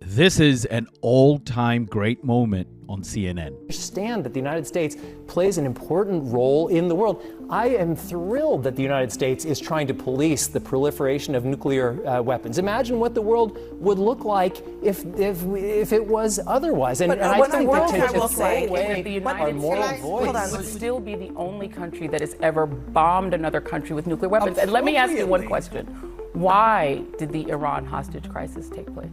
This is an all-time great moment on CNN. Understand that the United States plays an important role in the world. I am thrilled that the United States is trying to police the proliferation of nuclear weapons. Imagine what the world would look like if it was otherwise. And I think that to throw away our moral voice would still be the only country that has ever bombed another country with nuclear weapons. And let me ask you one question. Why did the Iran hostage crisis take place?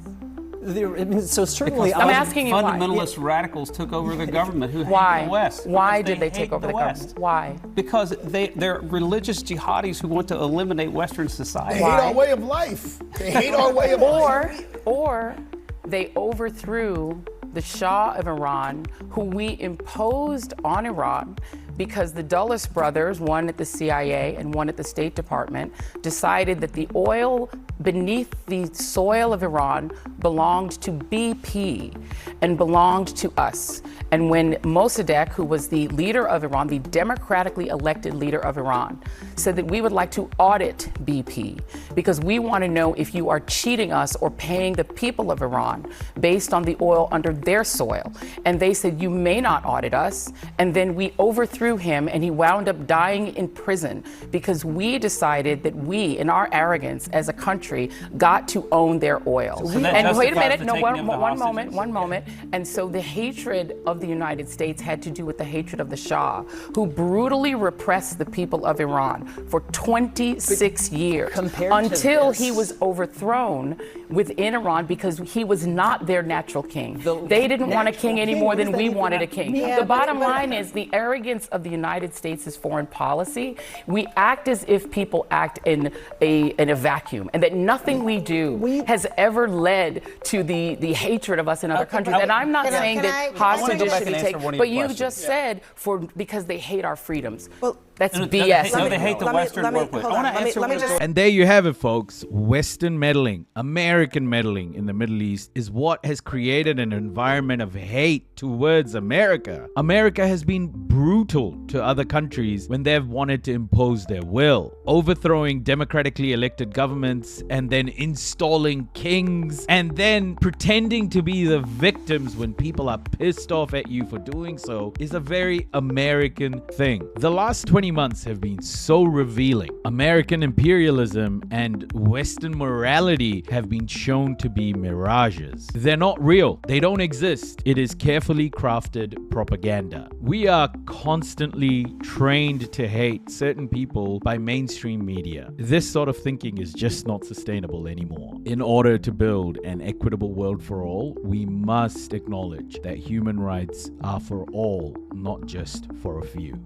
So certainly, I'm asking you why. Fundamentalist radicals took over the government who hated the West. Why did they take over the government? Why? Because they're religious jihadis who want to eliminate Western society. They hate our way of life. They hate our way of life. Or they overthrew the Shah of Iran, who we imposed on Iran because the Dulles brothers, one at the CIA and one at the State Department, decided that the oil beneath the soil of Iran belonged to BP and belonged to us. And when Mossadegh, who was the leader of Iran, the democratically elected leader of Iran, said that we would like to audit BP because we want to know if you are cheating us or paying the people of Iran based on the oil under their soil. And they said, you may not audit us. And then we overthrew him and he wound up dying in prison because we decided that we, in our arrogance as a country, got to own their oil. And wait a minute, no, one moment. And so the hatred of the United States had to do with the hatred of the Shah, who brutally repressed the people of Iran for 26 years until he was overthrown within Iran because he was not their natural king. They didn't want a king any more than we wanted a king. The bottom line is the arrogance of the United States' foreign policy. We act as if people act in a vacuum, and that nothing we do has ever led to the hatred of us in other countries. And I'm not saying that hostages should be taken, but you just said because they hate our freedoms. Well, that's BS. No, they hate the Western world. And there you have it, folks. Western meddling, American meddling in the Middle East is what has created an environment of hate towards America. America has been brutal to other countries when they've wanted to impose their will, overthrowing democratically elected governments and then installing kings and then pretending to be the victims when people are pissed off at you for doing so is a very American thing. The last 20 months have been so revealing. American imperialism and Western morality have been shown to be mirages. They're not real. They don't exist. It is carefully crafted propaganda. We are constantly trained to hate certain people by mainstream media. This sort of thinking is just not sustainable anymore. In order to build an equitable world for all, we must acknowledge that human rights are for all, not just for a few.